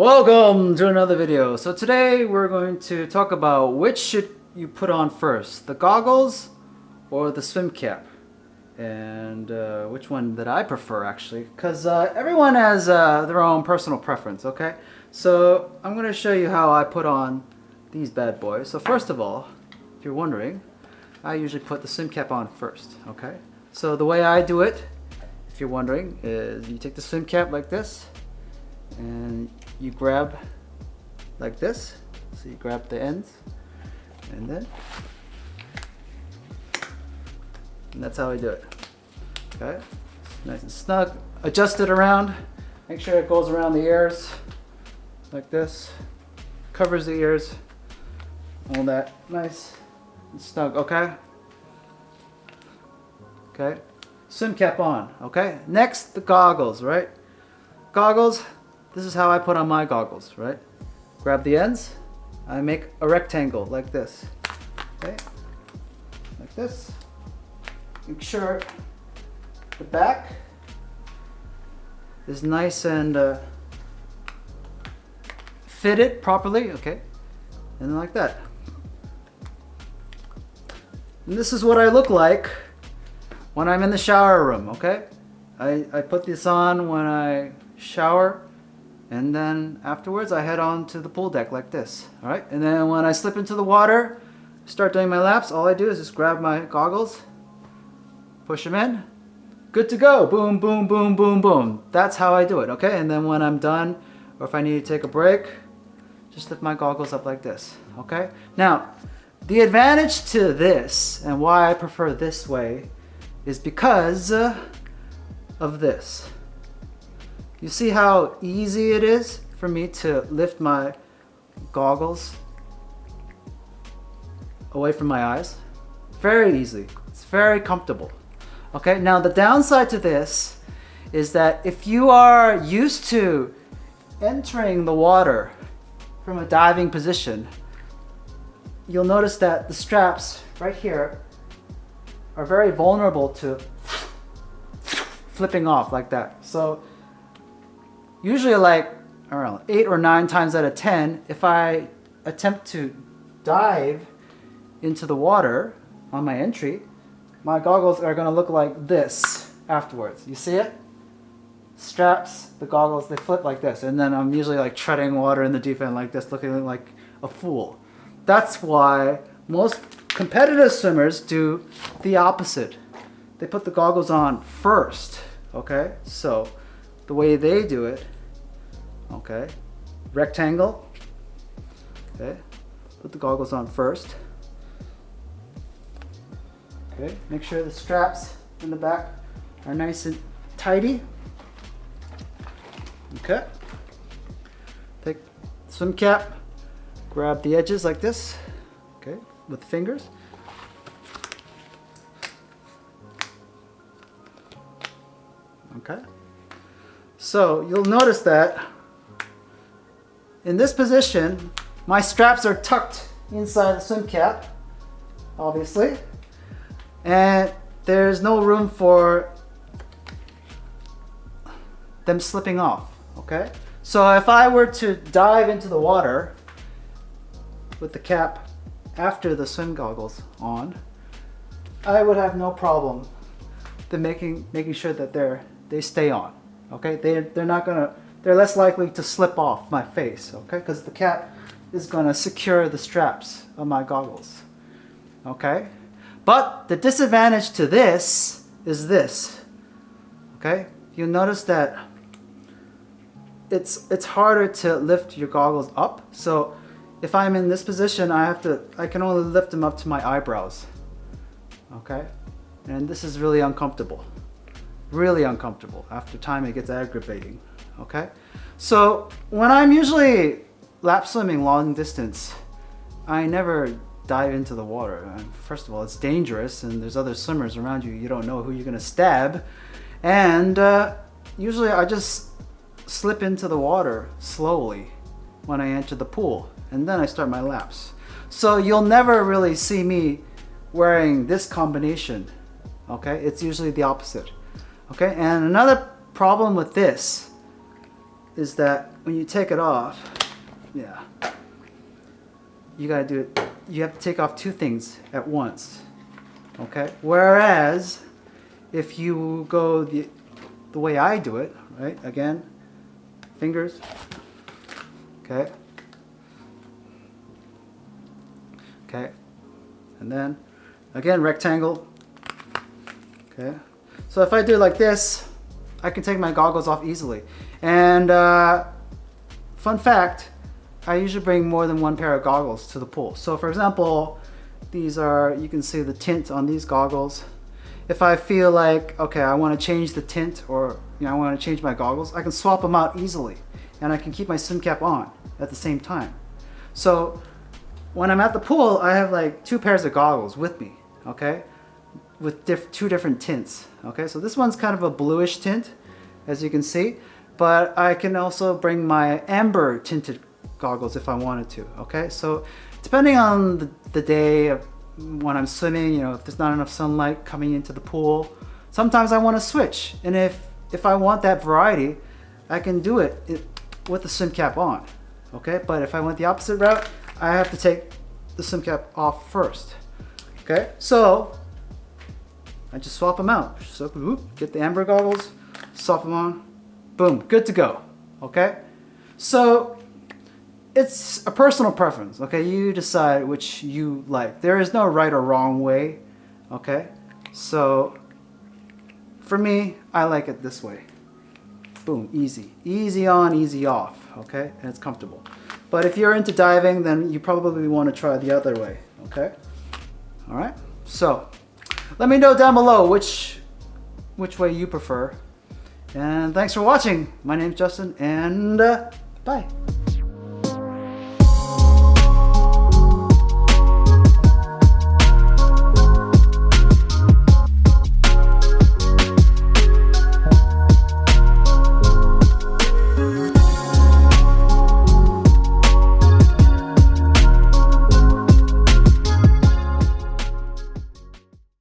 Welcome to another video. So today we're going to talk about which should you put on first, the goggles or the swim cap, and which one that I prefer actually, because everyone has their own personal preference. Okay, so I'm going to show you how I put on these bad boys. So first of all, if you're wondering, I usually put the swim cap on first. Okay, so the way I do it, if you're wondering, is you take the swim cap like this and you grab like this. So you grab the ends and that's how I do it. Okay, nice and snug. Adjust it around, make sure it goes around the ears like this, covers the ears, all that nice and snug. Okay, swim cap on. Okay, next the goggles. Right, goggles. This is how I put on my goggles, right? Grab the ends, I make a rectangle like this, okay? Like this. Make sure the back is nice and fitted properly, okay? And then like that. And this is what I look like when I'm in the shower room, okay? I put this on when I shower, and then afterwards I head on to the pool deck like this. All right, and then when I slip into the water, start doing my laps, all I do is just grab my goggles, push them in, good to go. Boom, boom, boom, boom, boom. That's how I do it, okay? And then when I'm done, or if I need to take a break, just lift my goggles up like this, okay? Now, the advantage to this, and why I prefer this way, is because of this. You see how easy it is for me to lift my goggles away from my eyes? Very easy. It's very comfortable. Okay, now the downside to this is that if you are used to entering the water from a diving position, you'll notice that the straps right here are very vulnerable to flipping off like that. So usually like around 8 or 9 times out of 10, if I attempt to dive into the water on my entry, my goggles are going to look like this afterwards. You see it? Straps, the goggles, they flip like this, and then I'm usually like treading water in the deep end like this, looking like a fool. That's why most competitive swimmers do the opposite. They put the goggles on first, okay? So the way they do it, okay, rectangle, okay, put the goggles on first, okay, make sure the straps in the back are nice and tidy, okay, take the swim cap, grab the edges like this, okay, with the fingers, okay. So you'll notice that in this position, my straps are tucked inside the swim cap, obviously, and there's no room for them slipping off, okay? So if I were to dive into the water with the cap after the swim goggles on, I would have no problem making sure that they stay on. Okay, they're less likely to slip off my face, okay, because the cap is gonna secure the straps of my goggles, okay? But the disadvantage to this is this, okay? You'll notice that it's harder to lift your goggles up. So if I'm in this position, I can only lift them up to my eyebrows, okay? And this is really uncomfortable. Really uncomfortable. After time it gets aggravating, okay? So when I'm usually lap swimming long distance, I never dive into the water. First of all, it's dangerous and there's other swimmers around you. You don't know who you're gonna stab. And usually I just slip into the water slowly when I enter the pool, and then I start my laps. So you'll never really see me wearing this combination, okay? It's usually the opposite. Okay, and another problem with this is that when you take it off, yeah, you gotta do it. You have to take off two things at once, okay? Whereas if you go the way I do it, right? Again, fingers, okay, okay, and then again rectangle, okay. So if I do it like this, I can take my goggles off easily. And fun fact, I usually bring more than one pair of goggles to the pool. So for example, these are, you can see the tint on these goggles. If I feel like, okay, I want to change the tint, or I want to change my goggles, I can swap them out easily, and I can keep my swim cap on at the same time. So when I'm at the pool, I have like 2 pairs of goggles with me, okay, with 2 different tints. Okay, so this one's kind of a bluish tint, as you can see, but I can also bring my amber tinted goggles if I wanted to. Okay, so depending on the day when I'm swimming, if there's not enough sunlight coming into the pool, sometimes I want to switch, and if I want that variety, I can do it with the swim cap on. Okay, but if I went the opposite route, I have to take the swim cap off first. Okay, so I just swap them out. So get the amber goggles, swap them on, boom, good to go. Okay, so it's a personal preference. Okay, you decide which you like. There is no right or wrong way. Okay, so for me, I like it this way. Boom, easy on, easy off. Okay, and it's comfortable. But if you're into diving, then you probably want to try the other way. Okay, all right. So let me know down below which way you prefer. And thanks for watching. My name's Justin, and bye.